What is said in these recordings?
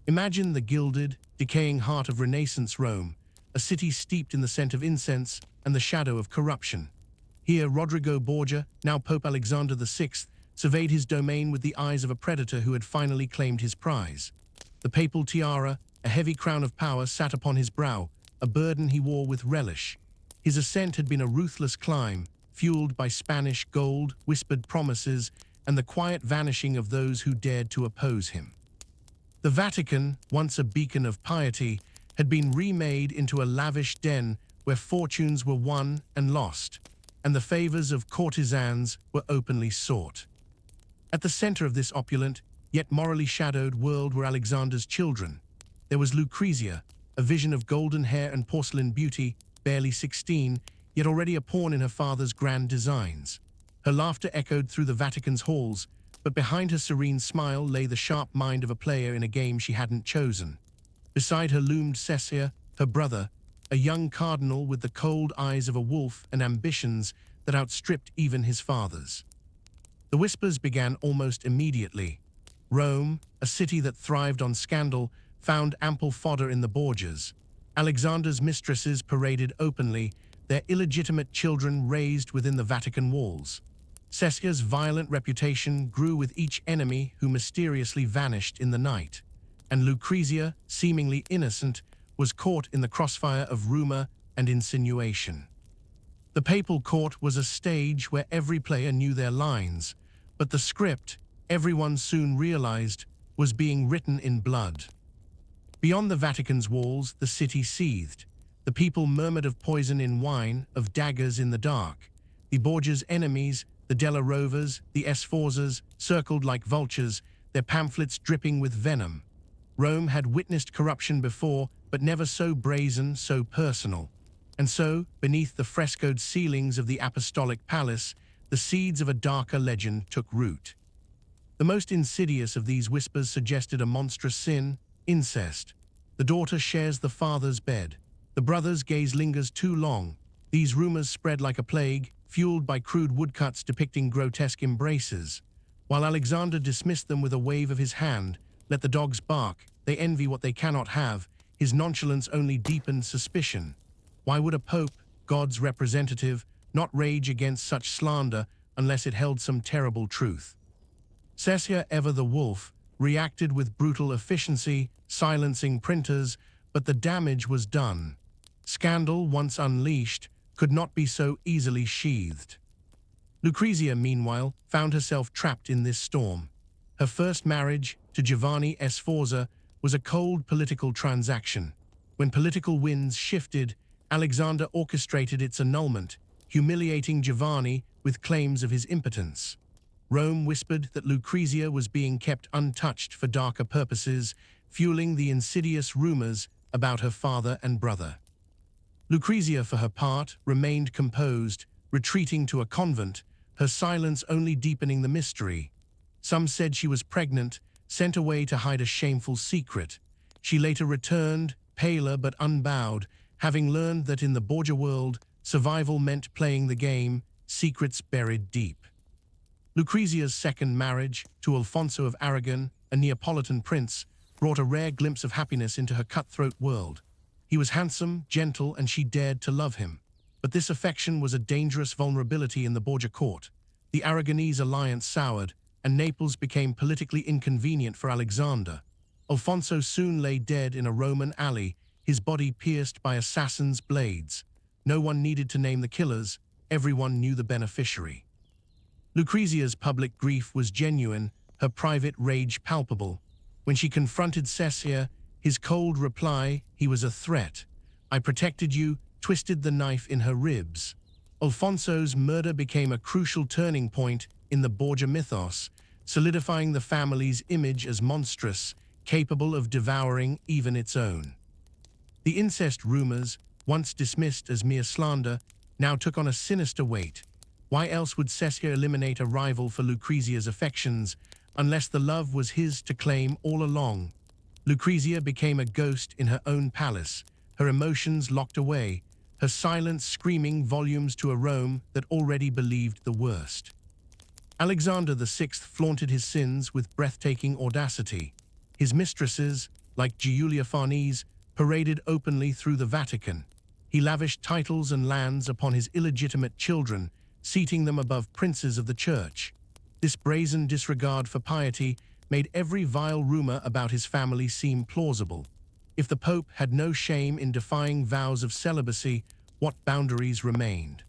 Imagine the gilded, decaying heart of Renaissance Rome, a city steeped in the scent of incense and the shadow of corruption. Here, Rodrigo Borgia, now Pope Alexander VI, surveyed his domain with the eyes of a predator who had finally claimed his prize. The papal tiara, a heavy crown of power, sat upon his brow, a burden he wore with relish. His ascent had been a ruthless climb, fueled by Spanish gold, whispered promises, and the quiet vanishing of those who dared to oppose him. The Vatican, once a beacon of piety, had been remade into a lavish den where fortunes were won and lost, and the favors of courtesans were openly sought. At the center of this opulent, yet morally shadowed world were Alexander's children. There was Lucrezia, a vision of golden hair and porcelain beauty, barely 16, yet already a pawn in her father's grand designs. Her laughter echoed through the Vatican's halls, but behind her serene smile lay the sharp mind of a player in a game she hadn't chosen. Beside her loomed Cesare, her brother, a young cardinal with the cold eyes of a wolf and ambitions that outstripped even his father's. The whispers began almost immediately. Rome, a city that thrived on scandal, found ample fodder in the Borgias. Alexander's mistresses paraded openly, their illegitimate children raised within the Vatican walls. Cesare's violent reputation grew with each enemy who mysteriously vanished in the night, and Lucrezia, seemingly innocent, was caught in the crossfire of rumor and insinuation. The papal court was a stage where every player knew their lines, but the script, everyone soon realized, was being written in blood. Beyond the Vatican's walls, the city seethed. The people murmured of poison in wine, of daggers in the dark. The Borgia's enemies, the Della Rovers, the Sforzas, circled like vultures, their pamphlets dripping with venom. Rome had witnessed corruption before, but never so brazen, so personal. And so, beneath the frescoed ceilings of the Apostolic Palace, the seeds of a darker legend took root. The most insidious of these whispers suggested a monstrous sin: incest. The daughter shares the father's bed. The brother's gaze lingers too long. These rumors spread like a plague, fueled by crude woodcuts depicting grotesque embraces. While Alexander dismissed them with a wave of his hand, "Let the dogs bark, they envy what they cannot have," his nonchalance only deepened suspicion. Why would a pope, God's representative, not rage against such slander unless it held some terrible truth? Cesare, ever the wolf, reacted with brutal efficiency, silencing printers, but the damage was done. Scandal, once unleashed, could not be so easily sheathed. Lucrezia, meanwhile, found herself trapped in this storm. Her first marriage, to Giovanni Sforza, was a cold political transaction. When political winds shifted, Alexander orchestrated its annulment, humiliating Giovanni with claims of his impotence. Rome whispered that Lucrezia was being kept untouched for darker purposes, fueling the insidious rumors about her father and brother. Lucrezia, for her part, remained composed, retreating to a convent, her silence only deepening the mystery. Some said she was pregnant, sent away to hide a shameful secret. She later returned, paler but unbowed, having learned that in the Borgia world, survival meant playing the game, secrets buried deep. Lucrezia's second marriage, to Alfonso of Aragon, a Neapolitan prince, brought a rare glimpse of happiness into her cutthroat world. He was handsome, gentle, and she dared to love him. But this affection was a dangerous vulnerability in the Borgia court. The Aragonese alliance soured, and Naples became politically inconvenient for Alexander. Alfonso soon lay dead in a Roman alley, his body pierced by assassins' blades. No one needed to name the killers, everyone knew the beneficiary. Lucrezia's public grief was genuine, her private rage palpable. When she confronted Cesare, his cold reply, "He was a threat. I protected you," twisted the knife in her ribs. Alfonso's murder became a crucial turning point in the Borgia mythos, solidifying the family's image as monstrous, capable of devouring even its own. The incest rumors, once dismissed as mere slander, now took on a sinister weight. Why else would Cesare eliminate a rival for Lucrezia's affections, unless the love was his to claim all along? Lucrezia became a ghost in her own palace, her emotions locked away, her silence screaming volumes to a Rome that already believed the worst. Alexander VI flaunted his sins with breathtaking audacity. His mistresses, like Giulia Farnese, paraded openly through the Vatican. He lavished titles and lands upon his illegitimate children, seating them above princes of the church. This brazen disregard for piety made every vile rumor about his family seem plausible. If the Pope had no shame in defying vows of celibacy, what boundaries remained?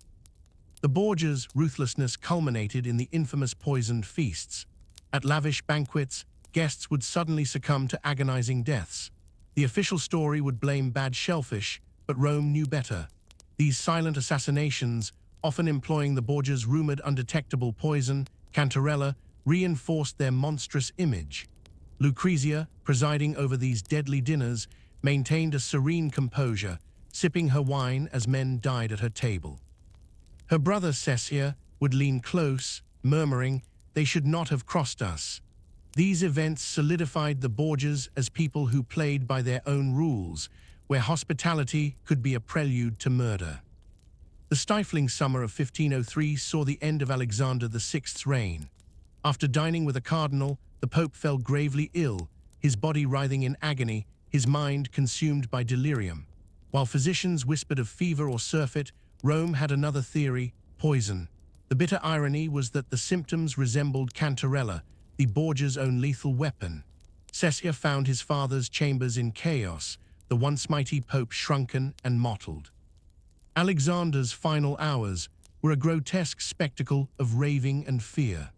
The Borgias' ruthlessness culminated in the infamous poisoned feasts. At lavish banquets, guests would suddenly succumb to agonizing deaths. The official story would blame bad shellfish, but Rome knew better. These silent assassinations, often employing the Borgias' rumored undetectable poison, cantarella, reinforced their monstrous image. Lucrezia, presiding over these deadly dinners, maintained a serene composure, sipping her wine as men died at her table. Her brother Cesare would lean close, murmuring, "They should not have crossed us." These events solidified the Borgias as people who played by their own rules, where hospitality could be a prelude to murder. The stifling summer of 1503 saw the end of Alexander VI's reign. After dining with a cardinal, the Pope fell gravely ill, his body writhing in agony, his mind consumed by delirium. While physicians whispered of fever or surfeit, Rome had another theory: poison. The bitter irony was that the symptoms resembled cantarella, the Borgias' own lethal weapon. Cesare found his father's chambers in chaos, the once mighty Pope shrunken and mottled. Alexander's final hours were a grotesque spectacle of raving and fear.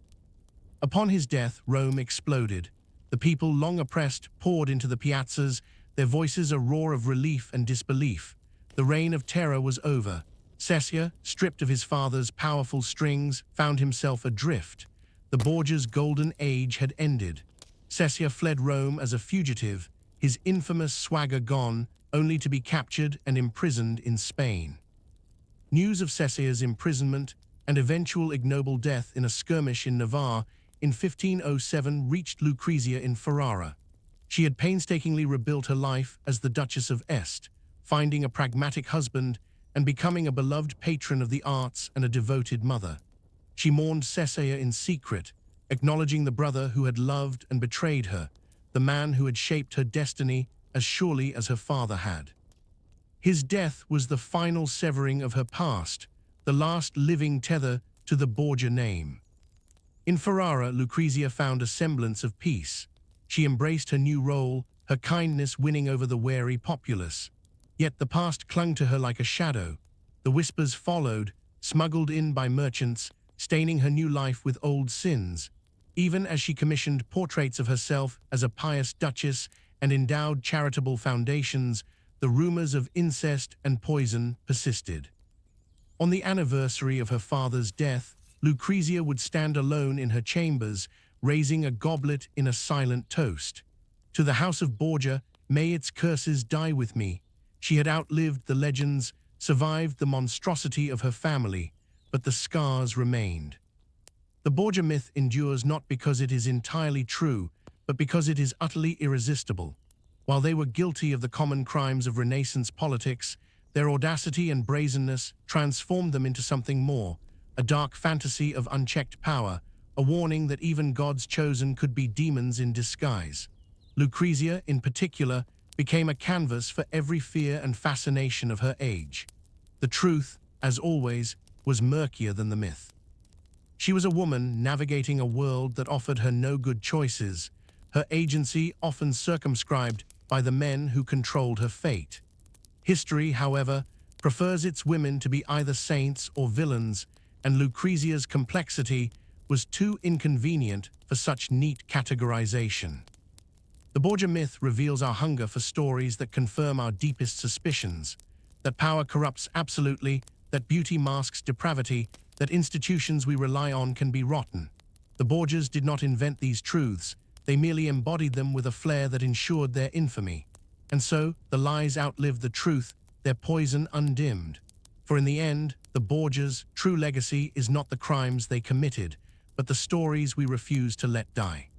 Upon his death, Rome exploded. The people, long oppressed, poured into the piazzas, their voices a roar of relief and disbelief. The reign of terror was over. Cesare, stripped of his father's powerful strings, found himself adrift. The Borgias' golden age had ended. Cesare fled Rome as a fugitive, his infamous swagger gone, only to be captured and imprisoned in Spain. News of Cesare's imprisonment and eventual ignoble death in a skirmish in Navarre in 1507 reached Lucrezia in Ferrara. She had painstakingly rebuilt her life as the Duchess of Este, finding a pragmatic husband and becoming a beloved patron of the arts and a devoted mother. She mourned Cesare in secret, acknowledging the brother who had loved and betrayed her, the man who had shaped her destiny as surely as her father had. His death was the final severing of her past, the last living tether to the Borgia name. In Ferrara, Lucrezia found a semblance of peace. She embraced her new role, her kindness winning over the wary populace. Yet the past clung to her like a shadow. The whispers followed, smuggled in by merchants, staining her new life with old sins. Even as she commissioned portraits of herself as a pious duchess and endowed charitable foundations, the rumors of incest and poison persisted. On the anniversary of her father's death, Lucrezia would stand alone in her chambers, raising a goblet in a silent toast. To the House of Borgia, may its curses die with me. She had outlived the legends, survived the monstrosity of her family, but the scars remained. The Borgia myth endures not because it is entirely true, but because it is utterly irresistible. While they were guilty of the common crimes of Renaissance politics, their audacity and brazenness transformed them into something more, a dark fantasy of unchecked power, a warning that even God's chosen could be demons in disguise. Lucrezia, in particular, became a canvas for every fear and fascination of her age. The truth, as always, was murkier than the myth. She was a woman navigating a world that offered her no good choices, her agency often circumscribed by the men who controlled her fate. History, however, prefers its women to be either saints or villains, and Lucrezia's complexity was too inconvenient for such neat categorization. The Borgia myth reveals our hunger for stories that confirm our deepest suspicions, that power corrupts absolutely, that beauty masks depravity, that institutions we rely on can be rotten. The Borgias did not invent these truths, they merely embodied them with a flair that ensured their infamy. And so, the lies outlived the truth, their poison undimmed. For in the end, the Borgias' true legacy is not the crimes they committed, but the stories we refuse to let die.